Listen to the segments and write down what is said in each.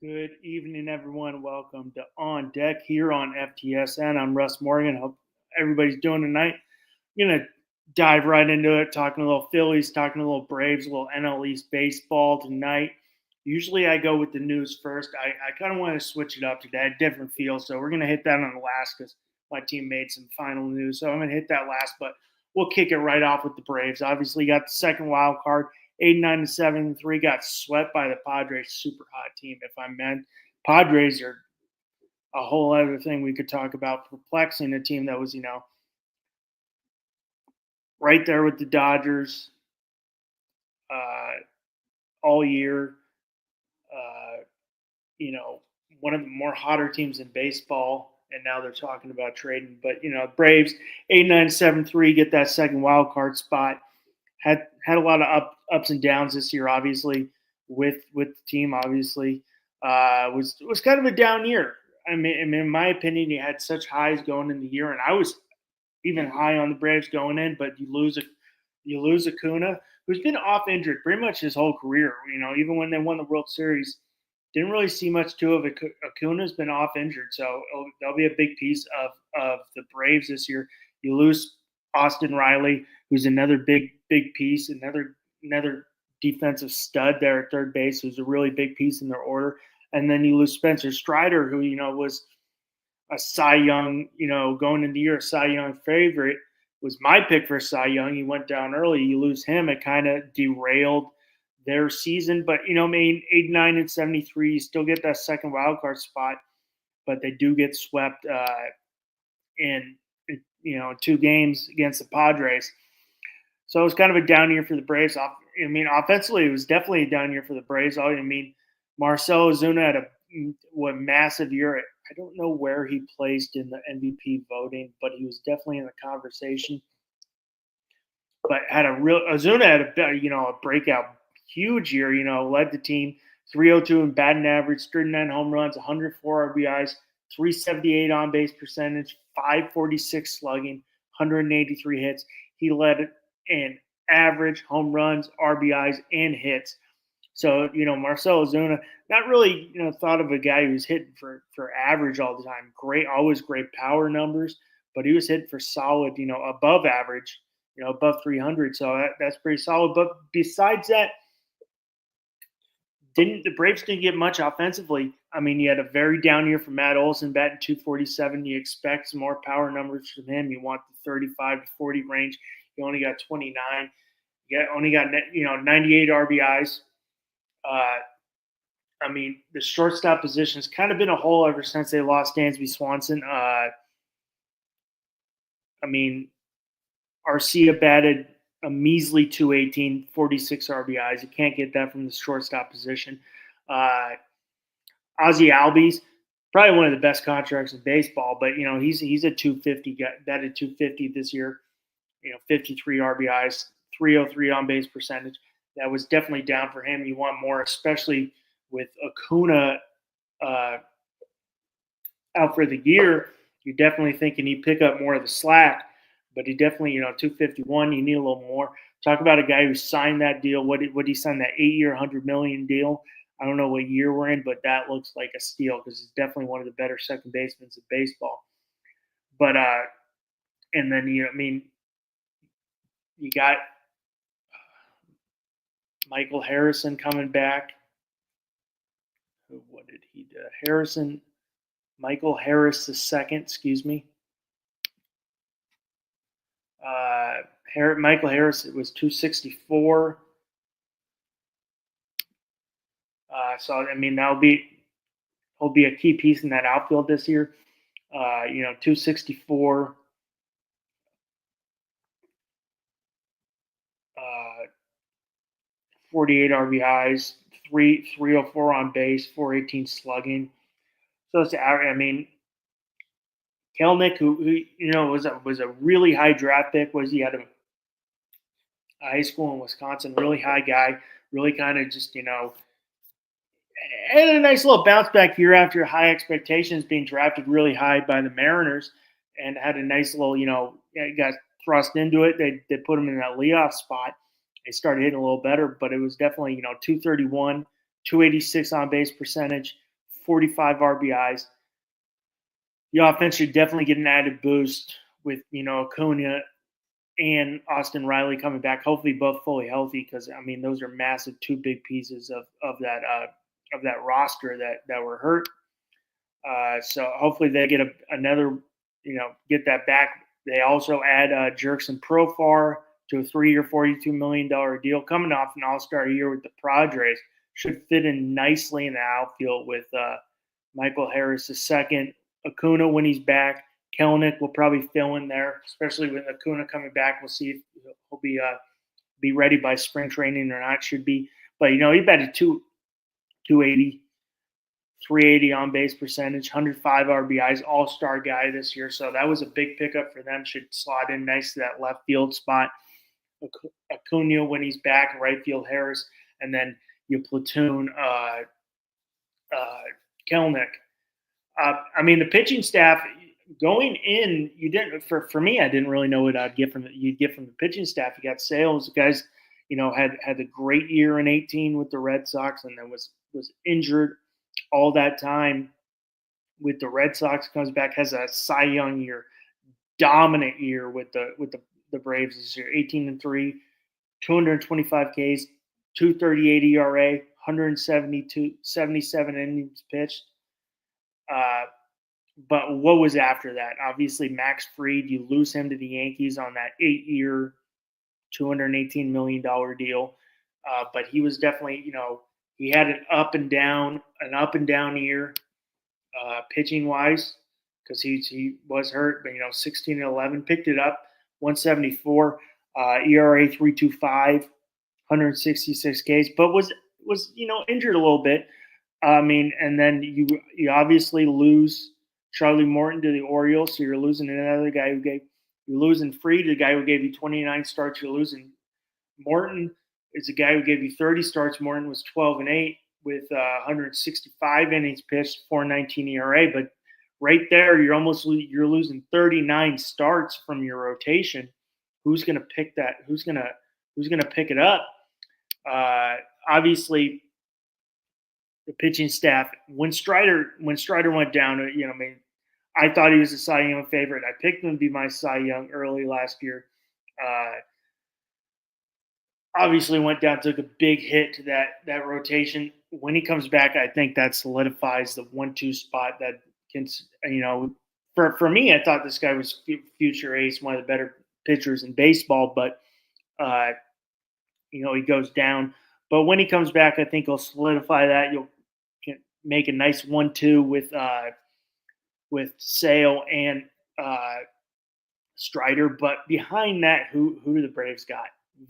Good evening, everyone. Welcome to On Deck here on FTSN. I'm Russ Morgan. Hope everybody's doing tonight. I'm gonna dive right into it, talking a little Phillies, talking a little Braves, a little NL East baseball tonight. Usually I go with the news first. I kind of want to switch it up today, a different feel. So we're gonna hit that on the last because my team made some final news. So I'm gonna hit that last, but we'll kick it right off with the Braves. Obviously, got the second wild card. 89-7-3 got swept by the Padres, super hot team. If I meant Padres are a whole other thing we could talk about, perplexing a team that was, right there with the Dodgers uh, all year. Uh, you know, one of the more hotter teams in baseball, and now they're talking about trading. But Braves 89-7-3 get that second wild card spot. Had a lot of ups and downs this year, obviously with the team. Obviously, was kind of a down year. I mean, in my opinion, you had such highs going in the year, and I was even high on the Braves going in. But you lose Acuna, who's been off injured pretty much his whole career. Even when they won the World Series, didn't really see much to of Acuna's been off injured, so that'll be a big piece of the Braves this year. You lose Austin Riley, who's another big piece, another defensive stud there at third base, who's a really big piece in their order. And then you lose Spencer Strider, who was a Cy Young, going into the year, a Cy Young favorite, was my pick for Cy Young. He went down early. You lose him, it kind of derailed their season. But I mean, 89-73, you still get that second wild card spot, but they do get swept in two games against the Padres. So it was kind of a down year for the Braves. I mean, offensively, it was definitely a down year for the Braves. I mean, Marcell Ozuna had a massive year. I don't know where he placed in the MVP voting, but he was definitely in the conversation. But Ozuna had a breakout huge year. Led the team 302 in batting average, 39 home runs, 104 RBIs, 378 on base percentage, 546 slugging, 183 hits. He led in average, home runs, RBIs, and hits. So, Marcell Ozuna, not really, thought of a guy who was hitting for average all the time. Always great power numbers, but he was hitting for solid, above average, above 300. So that's pretty solid. But besides that, the Braves didn't get much offensively. I mean, you had a very down year for Matt Olson, batting 247. You expect some more power numbers from him. You want the 35 to 40 range. You only got 29. You only got 98 RBIs. I mean, the shortstop position has kind of been a hole ever since they lost Dansby Swanson. I mean, Arcia batted a measly 218, 46 RBIs. You can't get that from the shortstop position. Ozzie Albies, probably one of the best contracts in baseball, but he's a 250 guy. Batted 250 this year. 53 RBIs, 303 on base percentage. That was definitely down for him. You want more, especially with Acuna out for the year. You're definitely thinking he'd pick up more of the slack, but he definitely, 251. You need a little more. Talk about a guy who signed that deal. What did he sign, that 8-year, $100 million deal? I don't know what year we're in, but that looks like a steal because it's definitely one of the better second basemen in baseball. But and then I mean, you got Michael Harrison coming back. What did he do? Michael Harris II, excuse me. Michael Harris, it was 264. So I mean, he'll be a key piece in that outfield this year. 264. 48 RBIs, 304 on base, 418 slugging. So it's I mean, Kelnick, who was a really high draft pick, he had a high school in Wisconsin, really high guy, really kind of just had a nice little bounce back year after high expectations, being drafted really high by the Mariners, and had a nice little got thrust into it. They put him in that leadoff spot. They started hitting a little better, but it was definitely 231, 286 on base percentage, 45 RBIs. The offense should definitely get an added boost with, Acuna and Austin Riley coming back. Hopefully, both fully healthy, because those are massive, two big pieces of that roster that were hurt. So hopefully they get another, get that back. They also add Jerkson Profar to a 3-year, $42 million deal, coming off an all-star year with the Padres. Should fit in nicely in the outfield with Michael Harris II. Acuna, when he's back, Kelenic will probably fill in there, especially with Acuna coming back. We'll see if he'll be ready by spring training or not. Should be, but he batted 280, 380 on base percentage, 105 RBIs, all-star guy this year. So that was a big pickup for them. Should slot in nice to that left field spot. Acuna when he's back, right field Harris, and then you platoon Kelenic. The pitching staff going in, you didn't. For me, I didn't really know what I'd get from you'd get from the pitching staff. You got Sales, guys, had a great year in 2018 with the Red Sox, and then was injured all that time with the Red Sox. Comes back, has a Cy Young year, dominant year with the Braves this year. 18-3, 225 Ks, 2.38 ERA, 77 innings pitched. But what was after that? Obviously, Max Fried, you lose him to the Yankees on that 8-year, $218 million deal. But he was definitely, he had an up and down year, pitching wise, because he was hurt. But 16-11, picked it up, 174, ERA 3.25, 166 Ks, but was injured a little bit. And then you obviously lose Charlie Morton to the Orioles, so you're losing another guy you're losing Fried, the guy who gave you 29 starts. You're losing Morton is a guy who gave you 30 starts. Morton was 12-8 with 165 innings pitched, 4.19 ERA. But right there, you're losing 39 starts from your rotation. Who's going to pick that? Who's going to pick it up? Obviously, the pitching staff. When Strider went down, I thought he was a Cy Young favorite. I picked him to be my Cy Young early last year. Obviously went down, took a big hit to that rotation. When he comes back, I think that solidifies the 1-2 spot that can, for me, I thought this guy was future ace, one of the better pitchers in baseball, but he goes down. But when he comes back, I think he'll solidify that. You'll make a nice 1-2 with Sale and Strider. But behind that, who do the Braves got?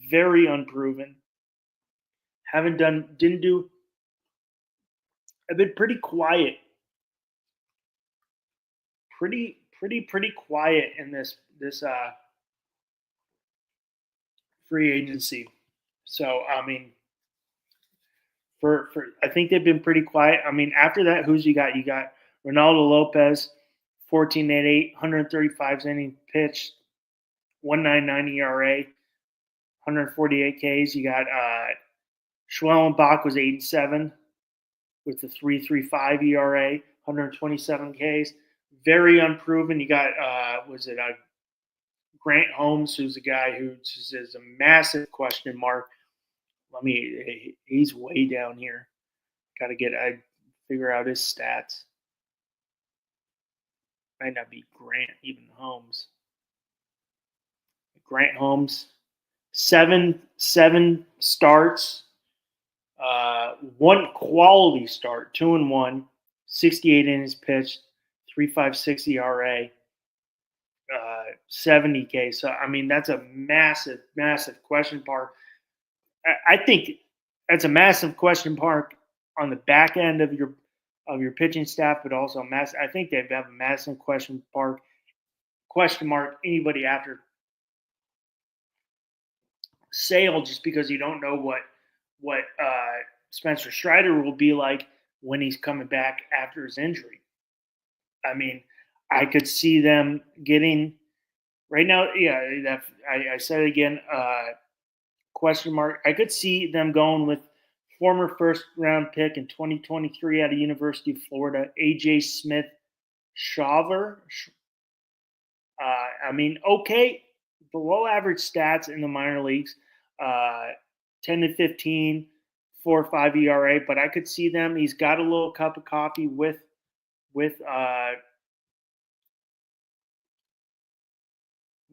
Very unproven. I've been pretty quiet. Pretty quiet in this free agency. So I think they've been pretty quiet. After that, who's you got? You got Ronaldo Lopez, 14-8, 135 innings pitched, 1.99 ERA, 148 Ks. You got Schwellenbach was 8-7 with a 3.35 ERA, 127 Ks. Very unproven. You got Grant Holmes, who's a guy who is a massive question mark. He's way down here. I figure out his stats. Might not be Grant, even Holmes. Grant Holmes, seven starts, one quality start, 2-1, 68 innings pitched, 3.56 ERA, 70 K. So that's a massive question mark. I think that's a massive question mark on the back end of your pitching staff, but also I think they have a massive question mark anybody after Sale, just because you don't know what Spencer Strider will be like when he's coming back after his injury. I could see them getting right now. Yeah, I said it again. Question mark. I could see them going with former first-round pick in 2023 out of University of Florida, A.J. Smith Shaver. Okay, below average stats in the minor leagues, 10 to 15, 4.5 ERA, but I could see them. He's got a little cup of coffee with uh,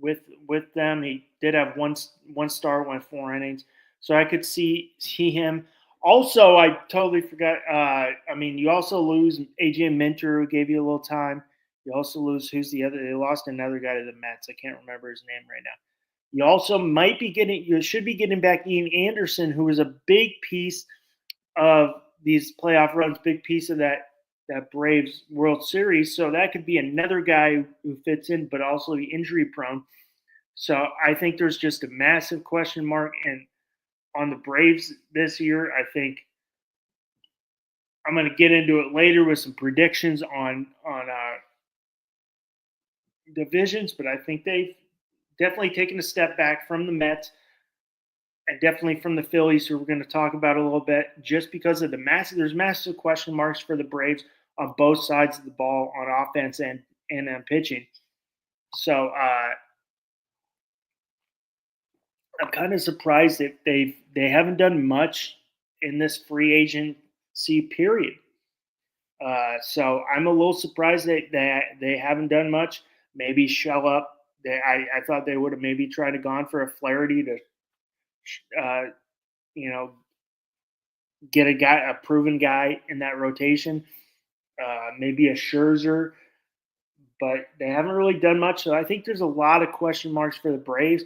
with them. He did have one start, went 4 innings, so I could see him. Also, I totally forgot. You also lose AJ Minter, who gave you a little time. You also lose who's the other? They lost another guy to the Mets. I can't remember his name right now. You also might be getting. You should be getting back Ian Anderson, who was a big piece of these playoff runs, big piece of that Braves World Series. So that could be another guy who fits in, but also injury prone. So I think there's just a massive question mark, and on the Braves this year, I think I'm going to get into it later with some predictions on divisions, but I think they've definitely taken a step back from the Mets and definitely from the Phillies, who we're going to talk about a little bit, just because of there's massive question marks for the Braves on both sides of the ball, on offense and on pitching. So I'm kind of surprised that they haven't done much in this free agency period. So I'm a little surprised that they haven't done much. Maybe shell up. I thought they would have maybe tried to gone for a Flaherty to, uh, you know, get a proven guy in that rotation. Maybe a Scherzer, but they haven't really done much. So I think there's a lot of question marks for the Braves,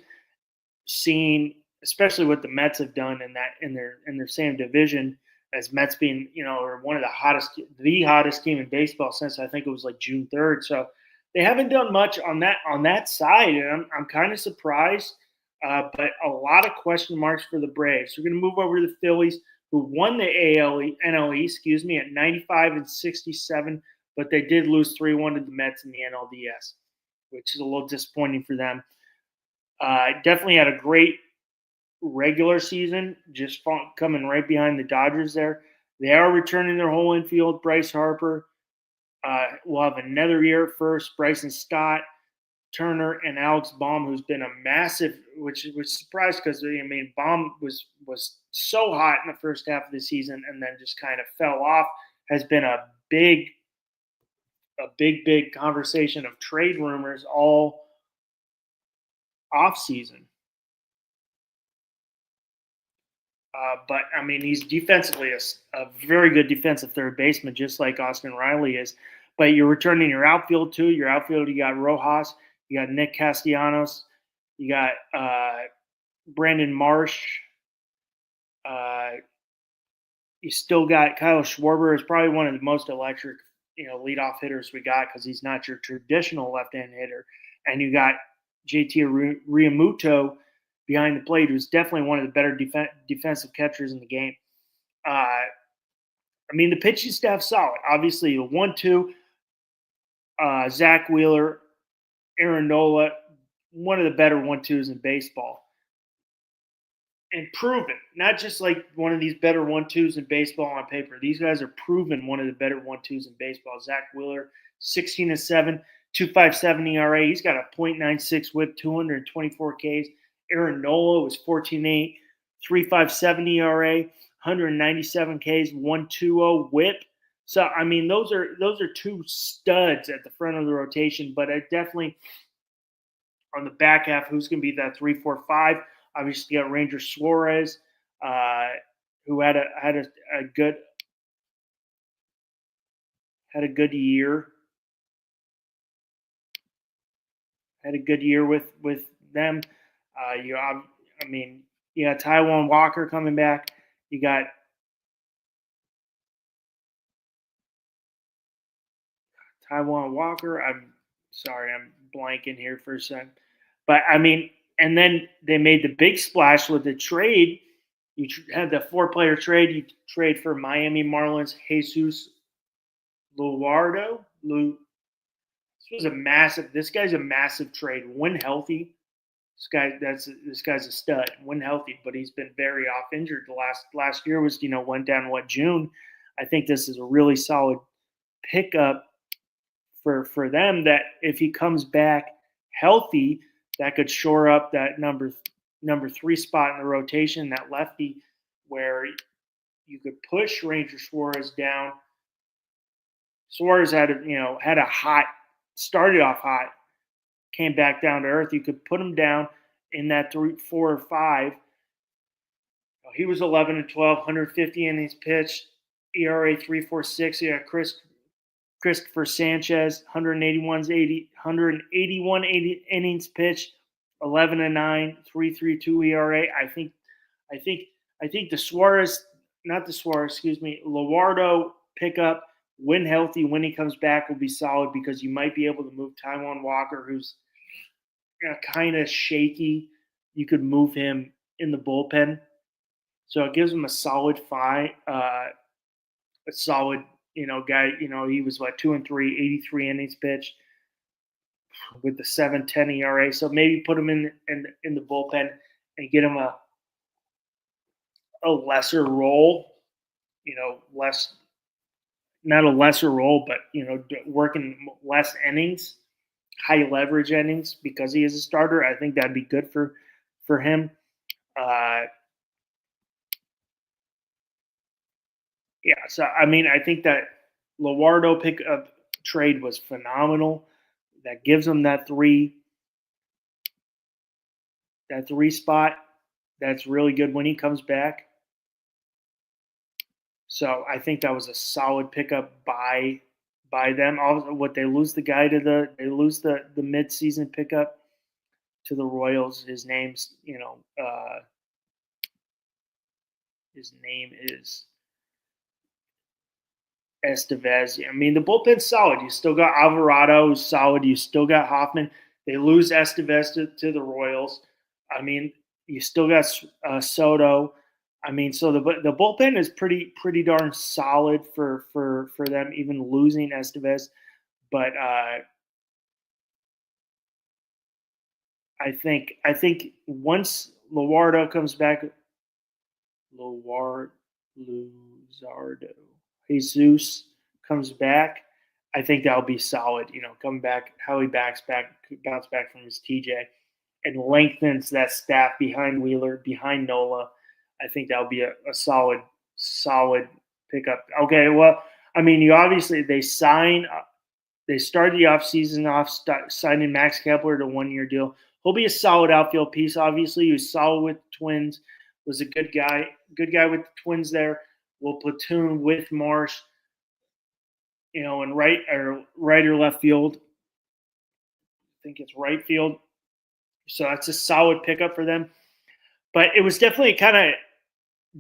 seeing especially what the Mets have done in their same division, as Mets being, or one of the hottest team in baseball since I think it was like June 3rd. So they haven't done much on that side, and I'm kind of surprised. But a lot of question marks for the Braves. We're going to move over to the Phillies, who won the NL East, at 95 and 67, but they did lose 3-1 to the Mets in the NLDS, which is a little disappointing for them. Definitely had a great regular season, just coming right behind the Dodgers there. They are returning their whole infield. Bryce Harper will have another year at first. Bryson Stott, Turner, and Alex Baum, who's been a massive, which surprised because Baum was so hot in the first half of the season and then just kind of fell off. Has been a big conversation of trade rumors all off season. But he's defensively a very good defensive third baseman, just like Austin Riley is. But you're returning your outfield too. Your outfield, you got Rojas, you got Nick Castellanos, you got Brandon Marsh. You still got Kyle Schwarber, is probably one of the most electric, leadoff hitters we got, because he's not your traditional left-hand hitter. And you got JT Realmuto behind the plate, who's definitely one of the better defensive catchers in the game. The pitching staff's solid. Obviously, the 1-2, Zach Wheeler, Aaron Nola, one of the better 1-2s in baseball. And proven, not just like one of these better 1-2s in baseball on paper. These guys are proven one of the better 1-2s in baseball. Zach Wheeler, 16-7, 2.57 ERA. He's got a .96 WHIP, 224 Ks. Aaron Nola was 14.8, 3.57 ERA, 197 Ks, 1.20 WHIP. So those are two studs at the front of the rotation. But I definitely, on the back half, who's going to be that 3, 4, 5? Obviously, you got Ranger Suarez, who had a good year. Had a good year with them. You got Taijuan Walker coming back. You got Taijuan Walker. I'm sorry, I'm blanking here for a second. But and then they made the big splash with the trade. You had the 4-player trade. You trade for Miami Marlins Jesus Luardo. This guy's a massive trade. When healthy, This guy's a stud when healthy, but he's been very off injured. The last year was went down June. I think this is a really solid pickup for them. That if he comes back healthy, that could shore up that number 3 spot in the rotation, that lefty, where you could push Ranger Suarez down. Suarez had a hot started off hot, came back down to earth. You could put him down in that 3, 4, or 5. He was 11-12, 150 innings pitched, ERA 3.46. You got Christopher Sanchez, 181 innings pitched, 11-9, 3.32 ERA. I think the Luardo pickup, when healthy, when he comes back, will be solid, because you might be able to move Taijuan Walker, who's kind of shaky. You could move him in the bullpen, so it gives him a solid a solid guy. He was 2-3, 83 innings pitched with the 7.10 ERA. So maybe put him in the bullpen and get him a lesser role. Not a lesser role, but working less innings, high leverage innings, because he is a starter. I think that'd be good for him. So I think that Luardo pickup trade was phenomenal. That gives him that 3 spot. That's really good when he comes back. So I think that was a solid pickup by them. Also, they lose the guy to they lose the mid-season pickup to the Royals. His name is Estevez. The bullpen's solid. You still got Alvarado, who's solid. You still got Hoffman. They lose Estevez to the Royals. You still got Soto. So the bullpen is pretty darn solid for them, even losing Estevez. But I think once Luardo comes back, Jesus comes back, I think that'll be solid. Come back, how he bounce back from his TJ, and lengthens that staff behind Wheeler, behind Nola. I think that'll be a solid pickup. Okay, well, you obviously they started the offseason off signing Max Kepler to a 1-year deal. He'll be a solid outfield piece. Obviously, he was solid with the Twins. Was a good guy with the Twins there. Will platoon with Marsh, in right or left field. I think it's right field. So that's a solid pickup for them. But it was definitely kind of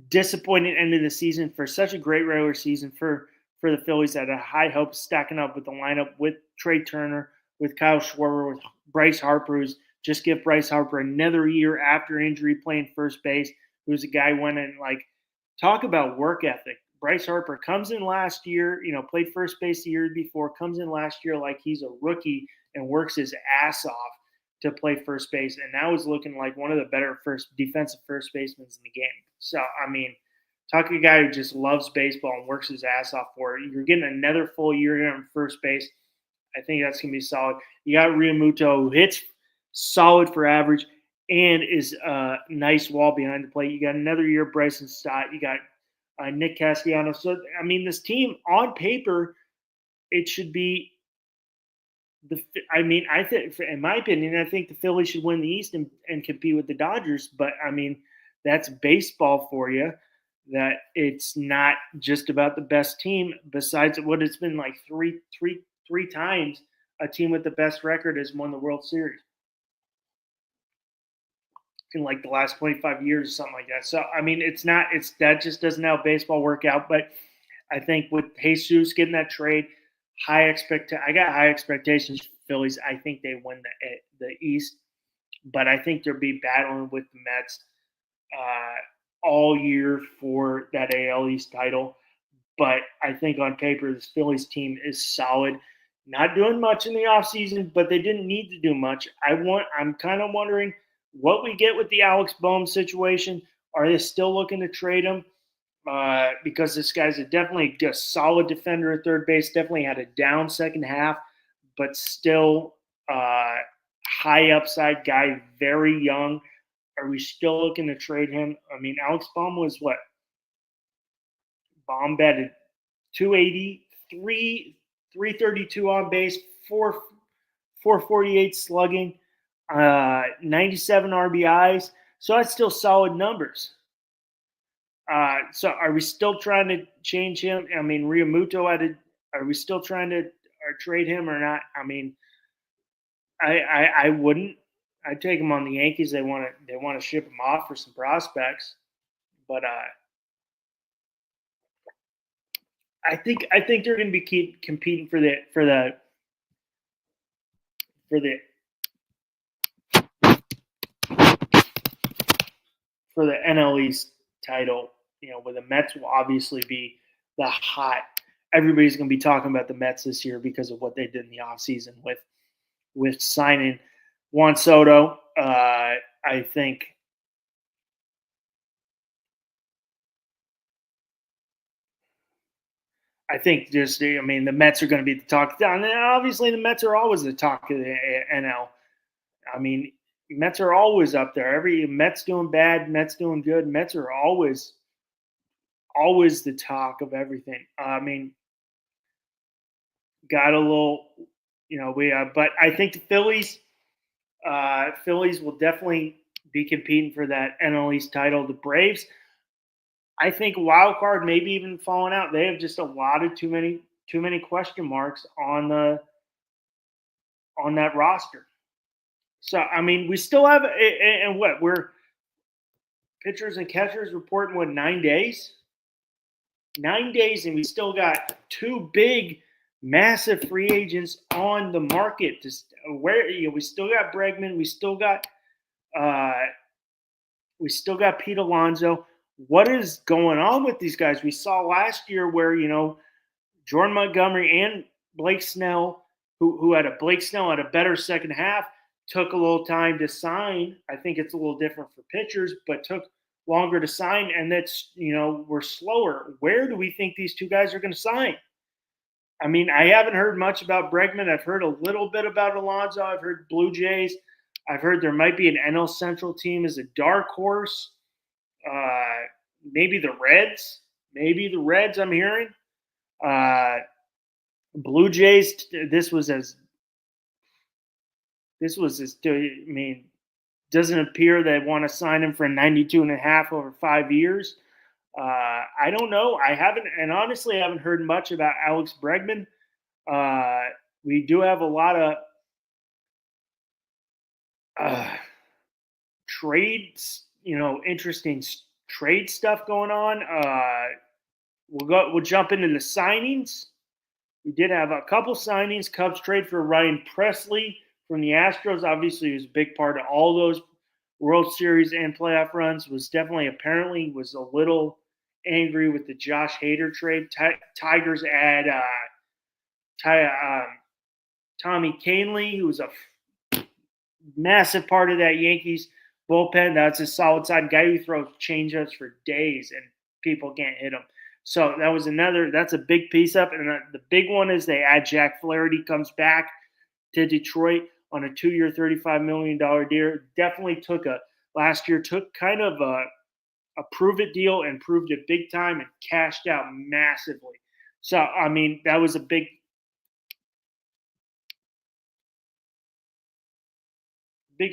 disappointing end of the season for such a great regular season for the Phillies, that had high hopes stacking up with the lineup with Trey Turner, with Kyle Schwarber, with Bryce Harper, who's just give Bryce Harper another year after injury playing first base, who's a guy went in talk about work ethic. Bryce Harper comes in last year, played first base the year before, comes in last year like he's a rookie and works his ass off to play first base, and now is looking like one of the better defensive first basemen in the game. So, talk to a guy who just loves baseball and works his ass off for it. You're getting another full year here on first base. I think that's going to be solid. You got Realmuto, who hits solid for average and is a nice wall behind the plate. You got another year of Bryson Stott. You got Nick Castellanos. So, this team, on paper, it should be I think, in my opinion, I think the Phillies should win the East and compete with the Dodgers. But, that's baseball for you, that it's not just about the best team. Besides what it's been like three times, a team with the best record has won the World Series in the last 25 years or something like that. So, that just doesn't how baseball work out. But I think with Jesus getting that trade, I got high expectations for Phillies. I think they win the East, but I think they'll be battling with the Mets all year for that AL East title. But I think on paper, this Phillies team is solid. Not doing much in the offseason, but they didn't need to do much. I'm kind of wondering what we get with the Alex Bohm situation. Are they still looking to trade him? Because this guy's definitely a solid defender at third base. Definitely had a down second half, but still high upside guy, very young. Are we still looking to trade him? I mean, Alex Baum was what? Baum batted 280, 332 on base, 448 slugging, 97 RBIs. So that's still solid numbers. So are we still trying to change him? I mean, Realmuto are we still trying to trade him or not? I mean, I wouldn't. I'd take him on the Yankees. They want to ship him off for some prospects, but I think they're going to be keep competing for the NL East title. Where the Mets will obviously be the hot. Everybody's going to be talking about the Mets this year because of what they did in the offseason with signing Juan Soto. I think the Mets are going to be the talk. And obviously, the Mets are always the talk of the NL. I mean, Mets are always up there. Every Mets doing bad, Mets doing good. Mets are always the talk of everything. I mean, got a little, but I think the Phillies will definitely be competing for that NL East title. The Braves, I think wild card, maybe even falling out. They have just a lot of too many question marks on that roster. So I mean, we still have and what we're pitchers and catchers reporting 9 days, 9 days, and we still got two big, massive free agents on the market. We still got Bregman, uh, we still got Pete Alonso. What is going on with these guys? We saw last year where Jordan Montgomery and Blake Snell, who had Blake Snell had a better second half, took a little time to sign. I think it's a little different for pitchers, but took longer to sign, and we're slower. Where do we think these two guys are going to sign? I mean, I haven't heard much about Bregman. I've heard a little bit about Alonso. I've heard Blue Jays. I've heard there might be an NL Central team as a dark horse. Maybe the Reds. I'm hearing. Blue Jays. This was as. I mean, doesn't appear they want to sign him for 92.5 over 5 years. I don't know. Honestly, I haven't heard much about Alex Bregman. We do have a lot of trades, interesting trade stuff going on. We'll jump into the signings. We did have a couple signings. Cubs trade for Ryan Presley from the Astros. Obviously, he was a big part of all those World Series and playoff runs. Was a little angry with the Josh Hader trade. Tigers add Tommy Kahnle, who was a massive part of that Yankees bullpen. That's a solid side guy who throws changeups for days and people can't hit him. So that's a big piece up. And the big one is they add Jack Flaherty, comes back to Detroit on a 2-year, $35 million deal. Definitely last year took kind of a prove it deal and proved it big time and cashed out massively. So, I mean, that was a big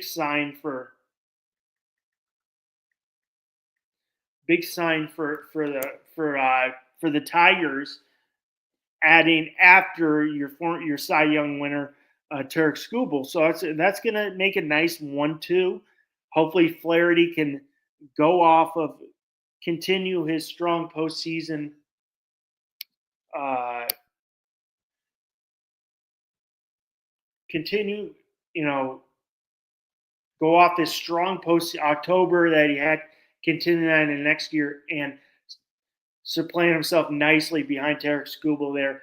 sign for the Tigers, adding after your Cy Young winner Tarek Skubal. So that's going to make a nice 1-2. Hopefully Flaherty can go off of continue his strong postseason continue, go off this strong post October that he had, continue that in the next year and supplant himself nicely behind Tarek Skubal there.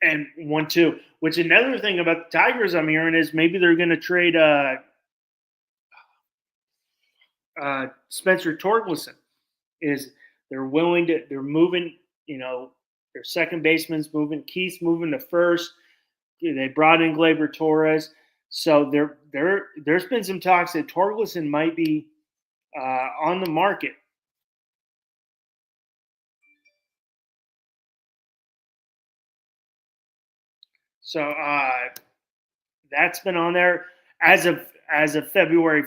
And 1-2. Which another thing about the Tigers I'm hearing is maybe they're going to trade Spencer Torkelson is they're moving, their second baseman's moving, Keith's moving to first. They brought in Gleyber Torres. So there's been some talks that Torkelson might be on the market. So that's been on there as of February.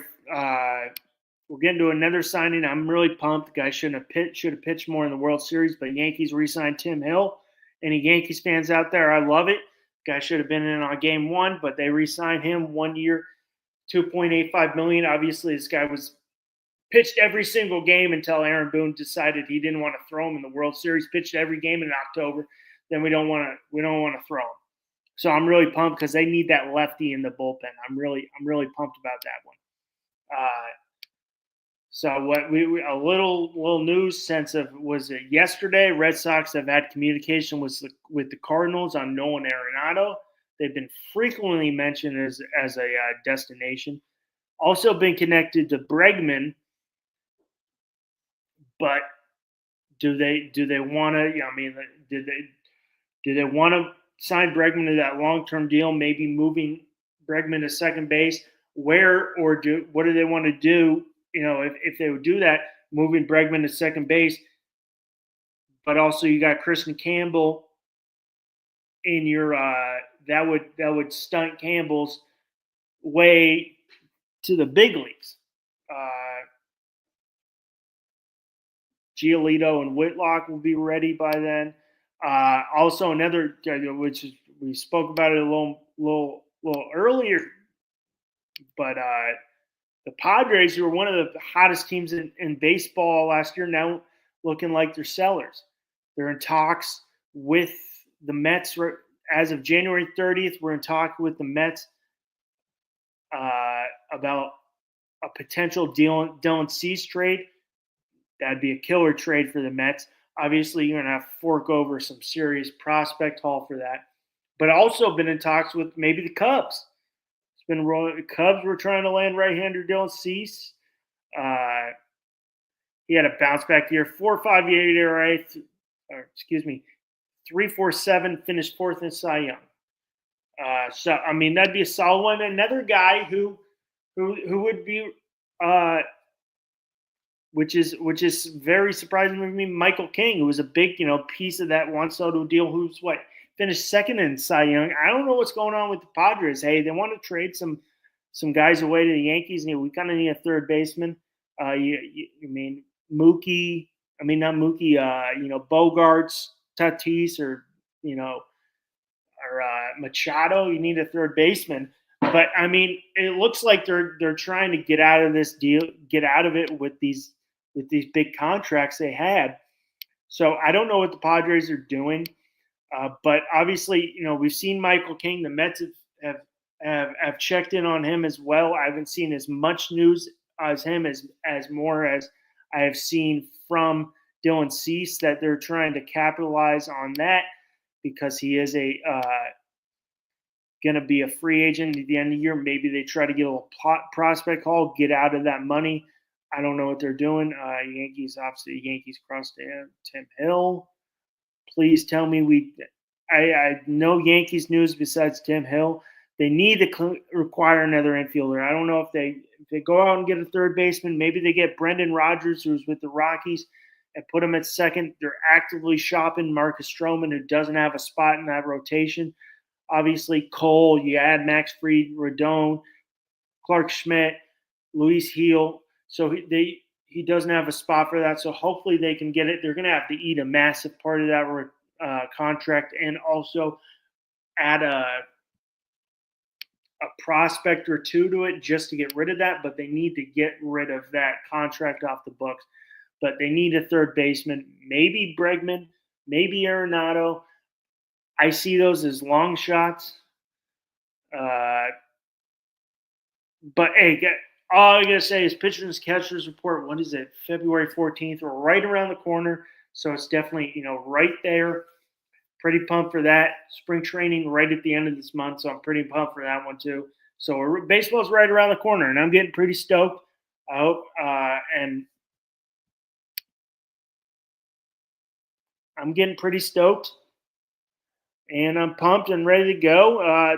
We're getting to another signing. I'm really pumped. The guy should have pitched more in the World Series, but Yankees re-signed Tim Hill. Any Yankees fans out there, I love it. The guy should have been in on game one, but they re-signed him 1 year, $2.85 million. Obviously, this guy was pitched every single game until Aaron Boone decided he didn't want to throw him in the World Series. Pitched every game in October. Then we don't want to throw him. So I'm really pumped because they need that lefty in the bullpen. I'm really pumped about that one. So what we a little news sense of was it yesterday. Red Sox have had communication with the Cardinals on Nolan Arenado. They've been frequently mentioned as a destination. Also been connected to Bregman, but do they want to? I mean, do they want to sign Bregman to that long-term deal? Maybe moving Bregman to second base. What do they want to do? If they would do that, moving Bregman to second base, but also you got Kristen Campbell in your that would stunt Campbell's way to the big leagues. Giolito and Whitlock will be ready by then. Also, another which is we spoke about it a little earlier, but the Padres, who were one of the hottest teams in baseball last year, now looking like they're sellers. They're in talks with the Mets. As of January 30th, we're in talk with the Mets about a potential Dylan Cease trade. That'd be a killer trade for the Mets. Obviously, you're going to have to fork over some serious prospect haul for that. But also been in talks with maybe the Cubs. The Cubs were trying to land right-hander Dylan Cease. He had a bounce back year, 4.58 ERA, 3.47, finished fourth in Cy Young. So I mean that'd be a solid one. Another guy who would be, which is very surprising to me, Michael King, who was a big piece of that Juan Soto deal. Who's finished second in Cy Young. I don't know what's going on with the Padres. Hey, they want to trade some guys away to the Yankees. We kind of need a third baseman. Mookie. I mean, not Mookie. Bogarts, Tatis, or Machado. You need a third baseman. But I mean, it looks like they're trying to get out of this deal, get out of it with these big contracts they had. So I don't know what the Padres are doing. But obviously, we've seen Michael King. The Mets have checked in on him as well. I haven't seen as much news as him as more as I have seen from Dylan Cease that they're trying to capitalize on that because he is going to be a free agent at the end of the year. Maybe they try to get a little prospect haul, get out of that money. I don't know what they're doing. Yankees crossed Tim Hill. Please tell me I know Yankees news besides Tim Hill. They need to require another infielder. I don't know if they go out and get a third baseman. Maybe they get Brendan Rodgers, who's with the Rockies, and put him at second. They're actively shopping Marcus Stroman, who doesn't have a spot in that rotation. Obviously, Cole, you add Max Fried, Rodon, Clark Schmidt, Luis Gil. So he doesn't have a spot for that. So hopefully they can get it. They're going to have to eat a massive part of that contract and also add a prospect or two to it just to get rid of that. But they need to get rid of that contract off the books. But they need a third baseman, maybe Bregman, maybe Arenado. I see those as long shots. But hey, all I gotta say is pitchers and catchers report. What is it? February 14th. We're right around the corner, so it's definitely right there. Pretty pumped for that. Spring training right at the end of this month, so I'm pretty pumped for that one too. So baseball's right around the corner, and I'm getting pretty stoked. I hope, and I'm getting pretty stoked, and I'm pumped and ready to go. I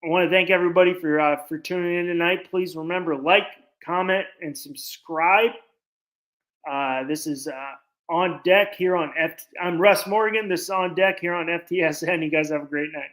want to thank everybody for tuning in tonight. Please remember, like, comment, and subscribe. This is On Deck here on I'm Russ Morgan. This is On Deck here on FTSN. You guys have a great night.